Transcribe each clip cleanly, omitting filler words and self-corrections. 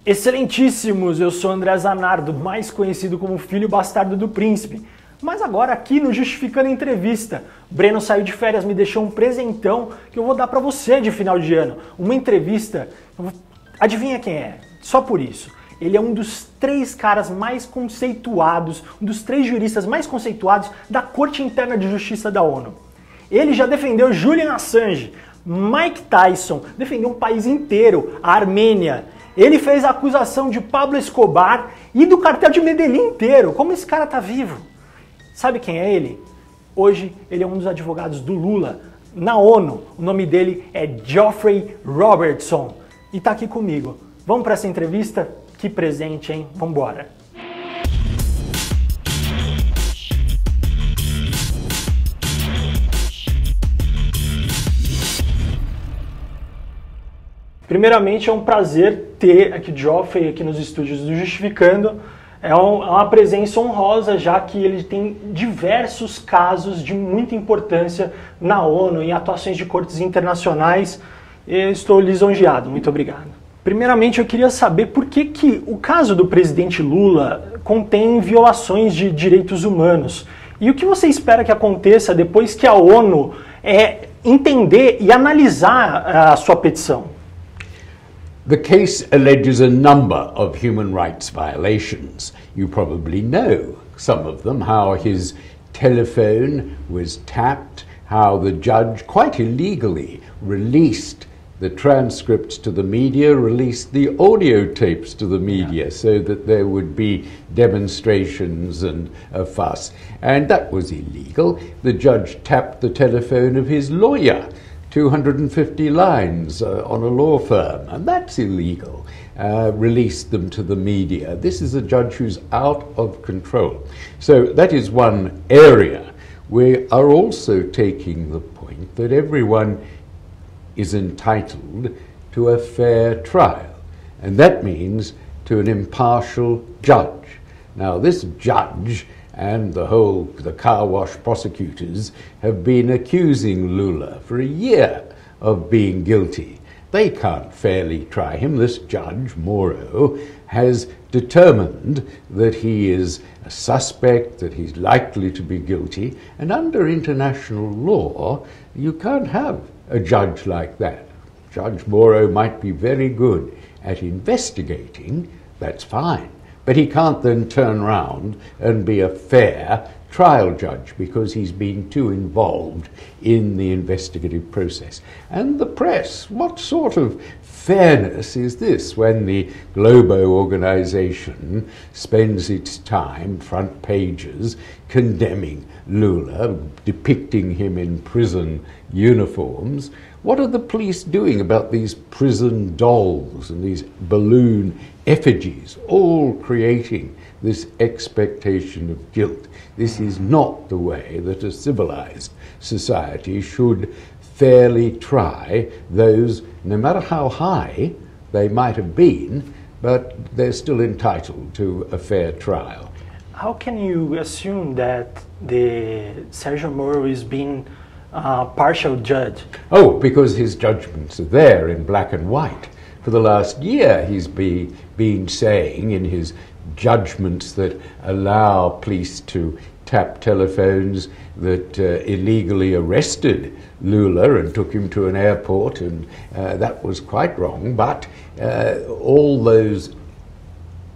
Excelentíssimos, eu sou André Zanardo, mais conhecido como filho bastardo do príncipe. Mas agora aqui no Justificando Entrevista, Breno saiu de férias, me deixou um presentão que eu vou dar pra você de final de ano. Uma entrevista, adivinha quem é? Só por isso. Ele é um dos 3 caras mais conceituados, um dos 3 juristas mais conceituados da Corte Interna de Justiça da ONU. Ele já defendeu Julian Assange, Mike Tyson, defendeu um país inteiro, a Armênia. Ele fez a acusação de Pablo Escobar e do cartel de Medellín inteiro. Como esse cara tá vivo? Sabe quem é ele? Hoje ele é um dos advogados do Lula na ONU. O nome dele é Geoffrey Robertson e tá aqui comigo. Vamos para essa entrevista? Que presente, hein? Vambora! Primeiramente, é um prazer ter aqui o Geoffrey aqui nos estúdios do Justificando. É uma presença honrosa, já que ele tem diversos casos de muita importância na ONU, em atuações de cortes internacionais. Eu estou lisonjeado. Muito obrigado. Primeiramente, eu queria saber por que o caso do presidente Lula contém violações de direitos humanos. E o que você espera que aconteça depois que a ONU entender e analisar a sua petição? The case alleges a number of human rights violations. You probably know some of them, how his telephone was tapped, how the judge quite illegally released the transcripts to the media, released the audio tapes to the media so that there would be demonstrations and a fuss. And that was illegal. The judge tapped the telephone of his lawyer, 250 lines on a law firm, and that's illegal. Released them to the media. This is a judge who's out of control. So that is one area. We are also taking the point that everyone is entitled to a fair trial, and that means to an impartial judge. Now, this judge and the car wash prosecutors have been accusing Lula for a year of being guilty. They can't fairly try him. This judge, Moro, has determined that he is a suspect, that he's likely to be guilty, and under international law, you can't have a judge like that. Judge Moro might be very good at investigating, that's fine. But he can't then turn around and be a fair trial judge because he's been too involved in the investigative process. And the press, what sort of fairness is this when the Globo organization spends its time, front pages, condemning Lula, depicting him in prison uniforms? What are the police doing about these prison dolls and these balloon effigies, all creating this expectation of guilt? This is not the way that a civilized society should fairly try those, no matter how high they might have been, but they're still entitled to a fair trial. How can you assume that the Sergio Moro is being a partial judge? Oh, because his judgments are there in black and white. For the last year, he's been saying in his judgments that allow police to tap telephones, that illegally arrested Lula and took him to an airport, and that was quite wrong. But all those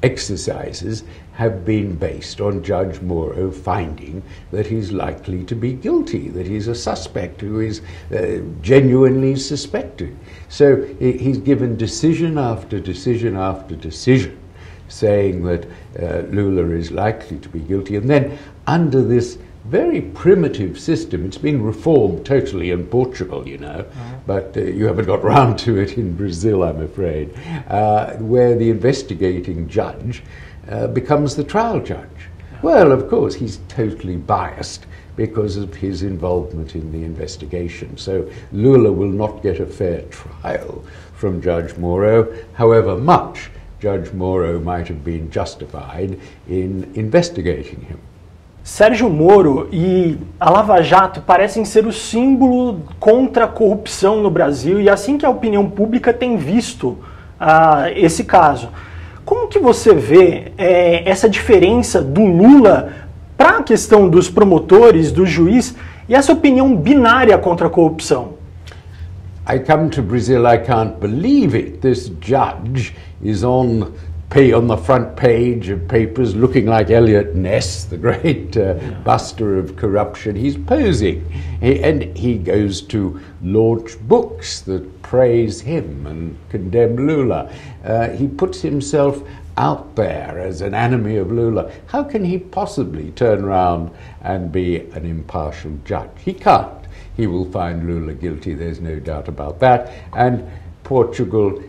exercises have been based on Judge Moro finding that he's likely to be guilty, that he's a suspect who is genuinely suspected. So he's given decision after decision after decision saying that Lula is likely to be guilty. And then under this very primitive system, it's been reformed totally in Portugal, you know, but you haven't got round to it in Brazil, I'm afraid, where the investigating judge becomes the trial judge. Well, of course, he's totally biased because of his involvement in the investigation. So Lula will not get a fair trial from Judge Moro, however much Judge Moro might have been justified in investigating him. Sergio Moro e a Lava Jato parecem ser o símbolo contra a corrupção no Brasil, e assim que a opinião pública tem visto esse caso. que você vê essa diferença do Lula para a questão dos promotores, do juiz, e essa opinião binária contra a corrupção? I come to Brazil, I can't believe it. This judge is on the front page of papers looking like Eliot Ness, the great buster of corruption. He's posing. And he goes to launch books that praise him and condemn Lula. He puts himself out there as an enemy of Lula. How can he possibly turn around and be an impartial judge? He can't. He will find Lula guilty, there's no doubt about that. And Portugal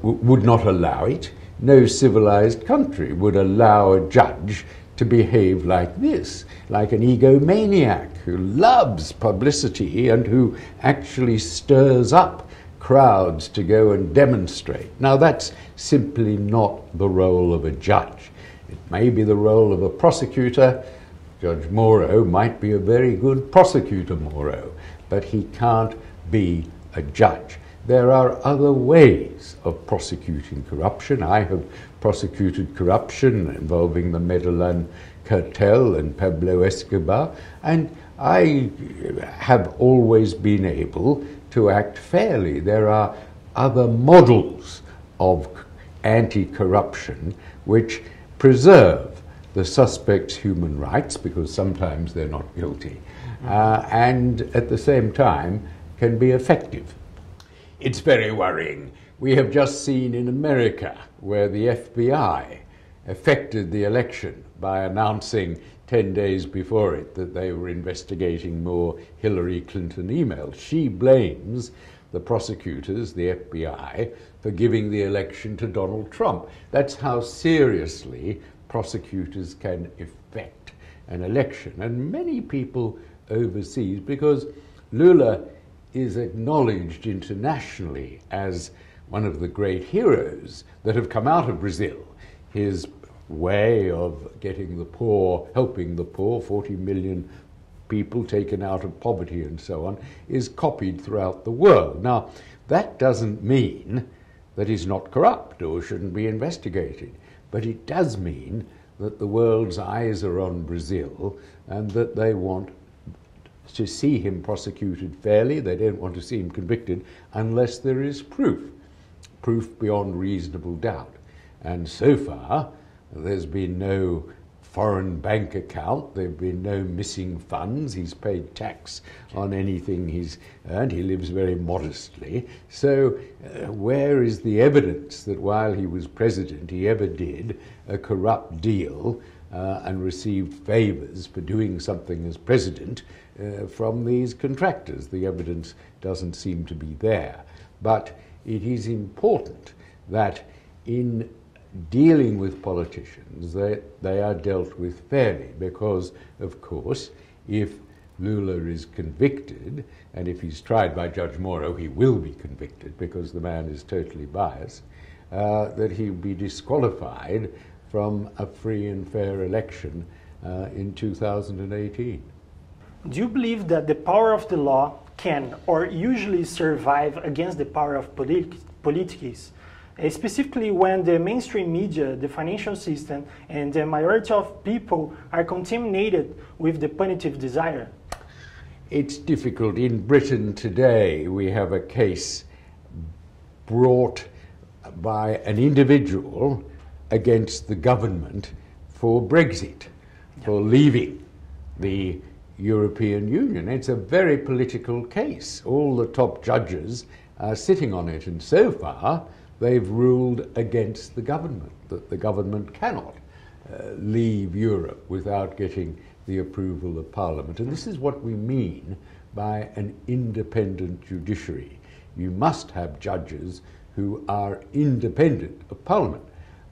would not allow it. No civilized country would allow a judge to behave like this, like an egomaniac who loves publicity and who actually stirs up crowds to go and demonstrate. Now that's simply not the role of a judge. It may be the role of a prosecutor. Judge Moro might be a very good prosecutor, Moro, but he can't be a judge. There are other ways of prosecuting corruption. I have prosecuted corruption involving the Medellin cartel and Pablo Escobar, and I have always been able to act fairly. There are other models of anti-corruption which preserve the suspect's human rights, because sometimes they're not guilty, and at the same time can be effective. It's very worrying. We have just seen in America where the FBI affected the election by announcing 10 days before it that they were investigating more Hillary Clinton emails. She blames the prosecutors, the FBI, for giving the election to Donald Trump. That's how seriously prosecutors can affect an election. And many people overseas, because Lula is acknowledged internationally as one of the great heroes that have come out of Brazil. His way of getting the poor, helping the poor, 40 million people taken out of poverty and so on, is copied throughout the world. Now, that doesn't mean that he's not corrupt or shouldn't be investigated, but it does mean that the world's eyes are on Brazil and that they want to see him prosecuted fairly. They don't want to see him convicted unless there is proof beyond reasonable doubt. And so far, there's been no foreign bank account, there have been no missing funds, he's paid tax on anything he's earned, he lives very modestly. So where is the evidence that while he was president he ever did a corrupt deal and received favors for doing something as president from these contractors? The evidence doesn't seem to be there. But it is important that in dealing with politicians, they are dealt with fairly, because, of course, if Lula is convicted, and if he's tried by Judge Moro, he will be convicted because the man is totally biased, that he'll be disqualified from a free and fair election in 2018. Do you believe that the power of the law can or usually survive against the power of politics? Specifically when the mainstream media, the financial system, and the majority of people are contaminated with the punitive desire? It's difficult. In Britain today, we have a case brought by an individual against the government for Brexit, for leaving the European Union. It's a very political case. All the top judges are sitting on it, and so far they've ruled against the government, that the government cannot leave Europe without getting the approval of Parliament. And this is what we mean by an independent judiciary. You must have judges who are independent of Parliament,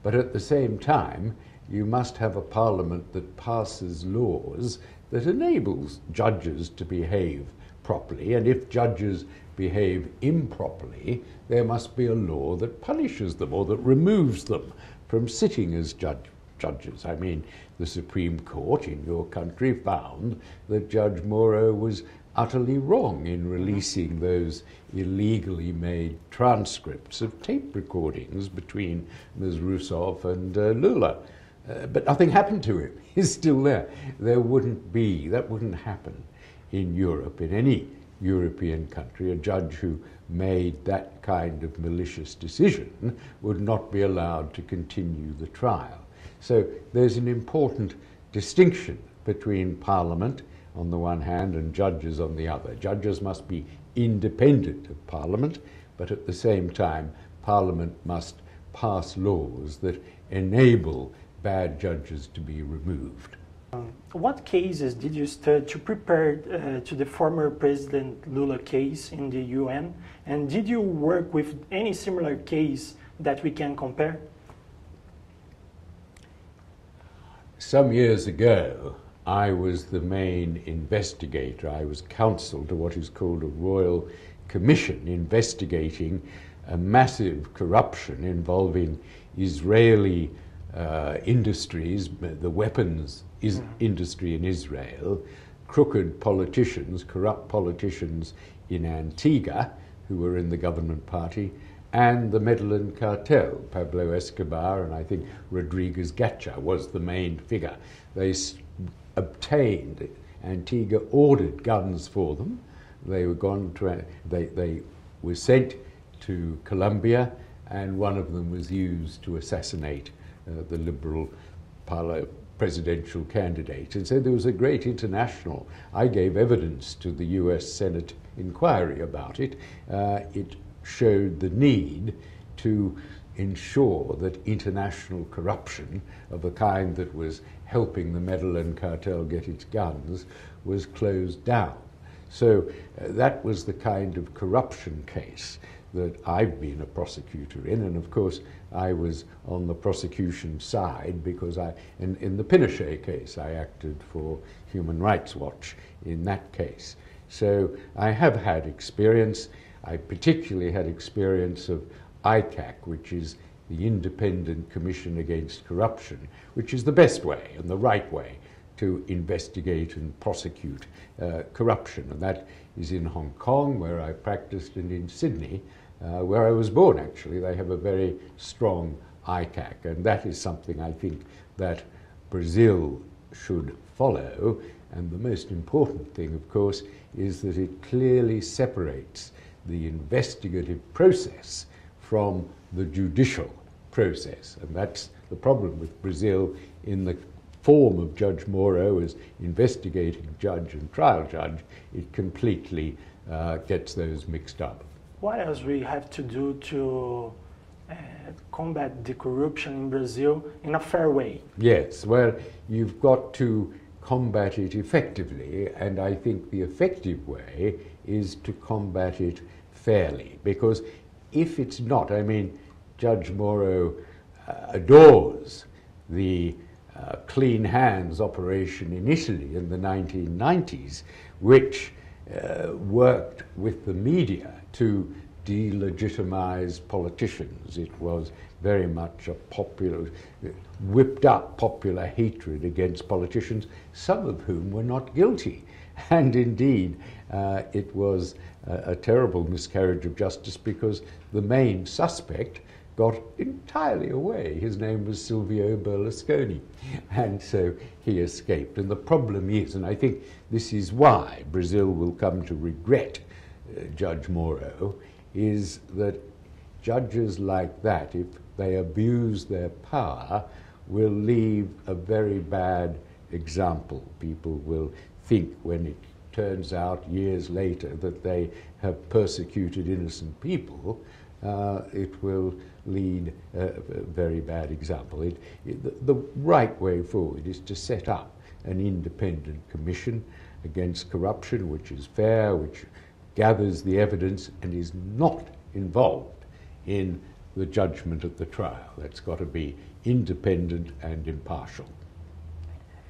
but at the same time you must have a Parliament that passes laws that enables judges to behave properly, and if judges behave improperly, there must be a law that punishes them or that removes them from sitting as judges. I mean, the Supreme Court in your country found that Judge Moro was utterly wrong in releasing those illegally made transcripts of tape recordings between Ms. Rousseff and Lula. But nothing happened to him. He's still there. That wouldn't happen in Europe, in any European country. A judge who made that kind of malicious decision would not be allowed to continue the trial. So there's an important distinction between Parliament on the one hand and judges on the other. Judges must be independent of Parliament, but at the same time Parliament must pass laws that enable bad judges to be removed. What cases did you study to prepare to the former President Lula case in the UN? And did you work with any similar case that we can compare? Some years ago, I was the main investigator. I was counsel to what is called a royal commission investigating a massive corruption involving Israeli industries, the weapons industry in Israel, crooked politicians, corrupt politicians in Antigua who were in the government party, and the Medellin cartel, Pablo Escobar, and I think Rodriguez Gacha was the main figure. They obtained, Antigua ordered guns for them. They were sent to Colombia, and one of them was used to assassinate the liberal presidential candidate. And so there was a great international. I gave evidence to the US Senate inquiry about it. It showed the need to ensure that international corruption of the kind that was helping the Medellin cartel get its guns was closed down. So that was the kind of corruption case that I've been a prosecutor in, and of course I was on the prosecution side because in the Pinochet case I acted for Human Rights Watch in that case. So I have had experience. I particularly had experience of ICAC, which is the Independent Commission Against Corruption, which is the best way and the right way to investigate and prosecute corruption. And that is in Hong Kong, where I practiced, and in Sydney, where I was born, actually. They have a very strong ICAC, and that is something I think that Brazil should follow. And the most important thing, of course, is that it clearly separates the investigative process from the judicial process. And that's the problem with Brazil in the form of Judge Moro as investigating judge and trial judge. It completely gets those mixed up. What else we have to do to combat the corruption in Brazil in a fair way? Yes, well, you've got to combat it effectively, and I think the effective way is to combat it fairly, because if it's not, I mean, Judge Moro adores the clean hands operation in Italy in the 1990s, which worked with the media to delegitimize politicians. It was very much a whipped up popular hatred against politicians, some of whom were not guilty. And indeed, it was a terrible miscarriage of justice because the main suspect got entirely away. His name was Silvio Berlusconi, and so he escaped. And the problem is, and I think this is why Brazil will come to regret Judge Moro, is that judges like that, if they abuse their power, will leave a very bad example. People will think, when it turns out years later that they have persecuted innocent people, it will lead a very bad example. The right way forward is to set up an independent commission against corruption, which is fair, which gathers the evidence and is not involved in the judgment of the trial. That's got to be independent and impartial.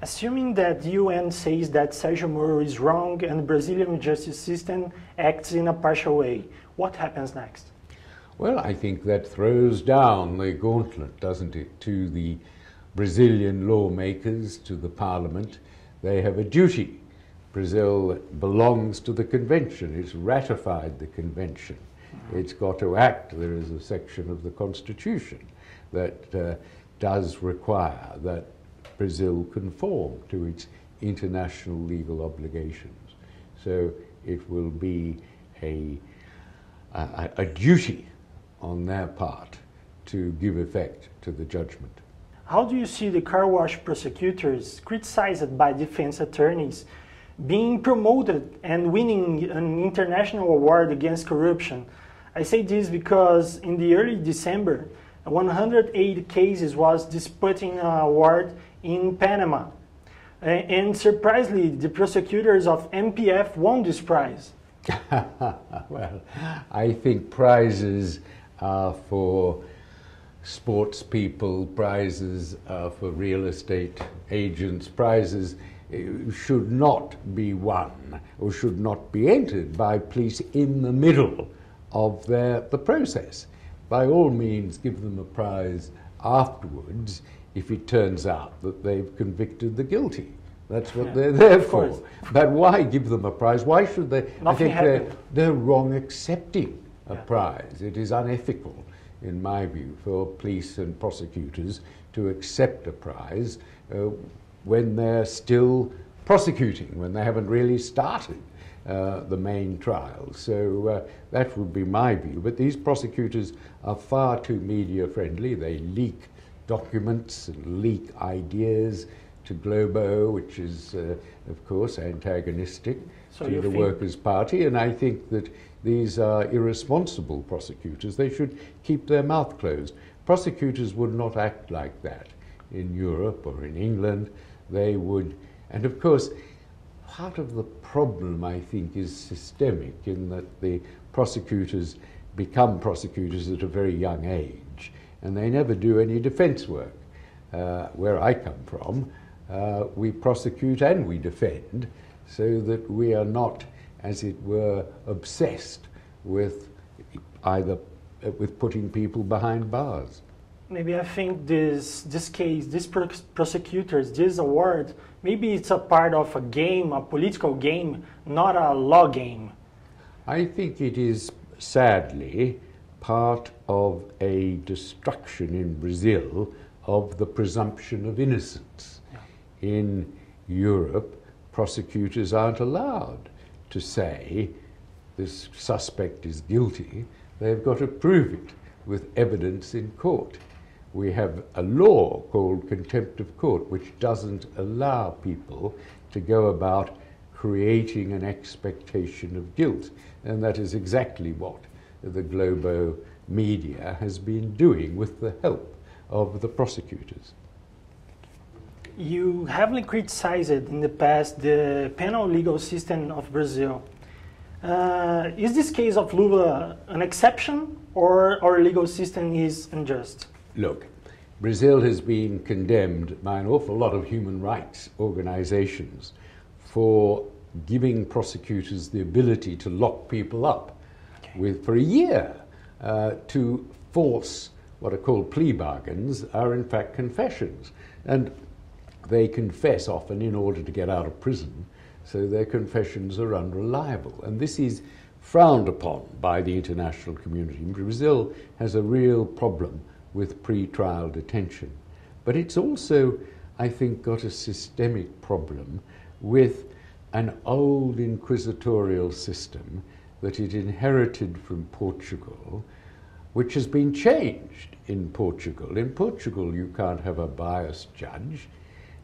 Assuming that the UN says that Sergio Moro is wrong and the Brazilian justice system acts in a partial way, what happens next? Well, I think that throws down the gauntlet, doesn't it, to the Brazilian lawmakers, to the parliament. They have a duty, Brazil belongs to the convention. It's ratified the convention. It's got to act. There is a section of the constitution that does require that Brazil conform to its international legal obligations. So it will be a duty on their part to give effect to the judgment. How do you see the car wash prosecutors, criticized by defense attorneys, being promoted and winning an international award against corruption? I say this because in the early December, 108 cases was disputing an award in Panama. And surprisingly, the prosecutors of MPF won this prize. Well, I think prizes are for sports people, prizes are for real estate agents, prizes should not be won or should not be entered by police in the middle of the process. By all means, give them a prize afterwards if it turns out that they've convicted the guilty. That's what they're there for. But why give them a prize? Why should they? Nothing I think they're wrong accepting a prize. It is unethical, in my view, for police and prosecutors to accept a prize when they're still prosecuting, when they haven't really started the main trial. So that would be my view. But these prosecutors are far too media friendly. They leak documents and leak ideas to Globo, which is, of course, antagonistic to the Workers' Party. And I think that these are irresponsible prosecutors. They should keep their mouth closed. Prosecutors would not act like that in Europe or in England. They would, and of course, part of the problem, I think, is systemic in that the prosecutors become prosecutors at a very young age, and they never do any defense work. Where I come from, we prosecute and we defend, so that we are not, as it were, obsessed with either with putting people behind bars. Maybe I think this case, these prosecutors, this award, maybe it's a part of a game, a political game, not a law game. I think it is, sadly, part of a destruction in Brazil of the presumption of innocence. Yeah. In Europe, prosecutors aren't allowed to say this suspect is guilty. They've got to prove it with evidence in court. We have a law called contempt of court, which doesn't allow people to go about creating an expectation of guilt. And that is exactly what the Globo media has been doing with the help of the prosecutors. You heavily criticized in the past the penal legal system of Brazil. Is this case of Lula an exception, or our legal system is unjust? Look, Brazil has been condemned by an awful lot of human rights organizations for giving prosecutors the ability to lock people up for a year, to force what are called plea bargains are in fact confessions. And they confess often in order to get out of prison, so their confessions are unreliable. And this is frowned upon by the international community. Brazil has a real problem with pre-trial detention. But it's also, I think, got a systemic problem with an old inquisitorial system that it inherited from Portugal, which has been changed in Portugal. In Portugal, you can't have a biased judge,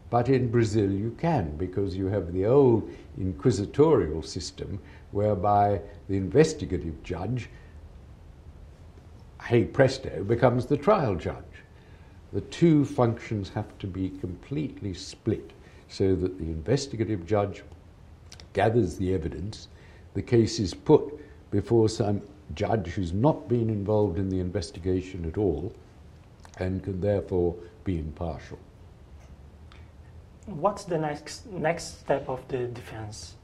but in Brazil you can, because you have the old inquisitorial system whereby the investigative judge, hey presto, becomes the trial judge. The two functions have to be completely split so that the investigative judge gathers the evidence, the case is put before some judge who's not been involved in the investigation at all and can therefore be impartial. What's the next step of the defense?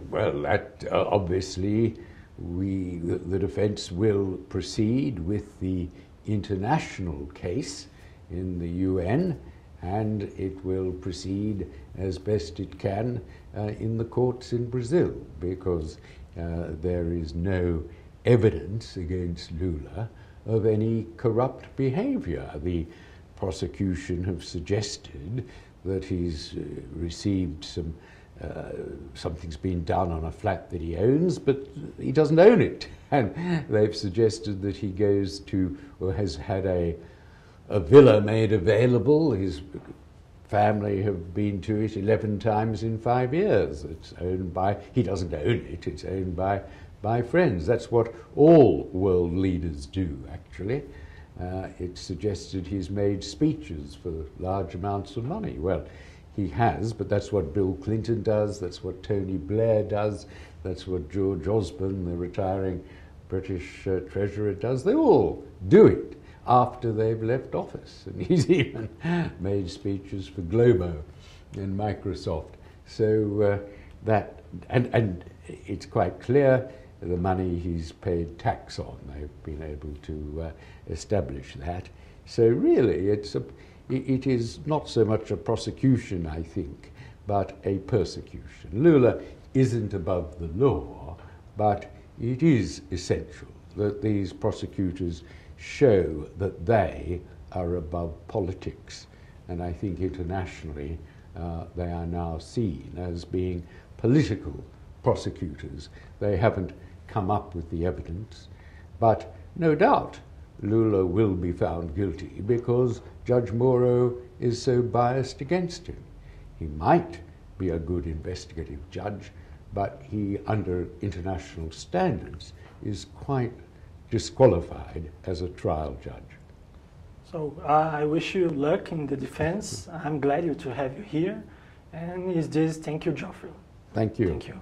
Well, that obviously the defense will proceed with the international case in the UN, and it will proceed as best it can in the courts in Brazil, because there is no evidence against Lula of any corrupt behavior. The prosecution have suggested that he's received something's been done on a flat that he owns, but he doesn't own it. And they've suggested that he goes to, or has had a villa made available. His family have been to it 11 times in 5 years. It's owned by, he doesn't own it, it's owned by friends. That's what all world leaders do, actually. It's suggested he's made speeches for large amounts of money. Well, he has, but that's what Bill Clinton does, that's what Tony Blair does, that's what George Osborne, the retiring British Treasurer, does. They all do it after they've left office. And he's even made speeches for Globo and Microsoft. So and it's quite clear the money he's paid tax on. They've been able to establish that. So really, it is not so much a prosecution, I think, but a persecution. Lula isn't above the law, but it is essential that these prosecutors show that they are above politics. And I think internationally they are now seen as being political prosecutors. They haven't come up with the evidence, but no doubt Lula will be found guilty because Judge Moro is so biased against him. He might be a good investigative judge, but he, under international standards, is quite disqualified as a trial judge. So I wish you luck in the defense. I'm glad to have you here. And thank you, Geoffrey. Thank you. Thank you.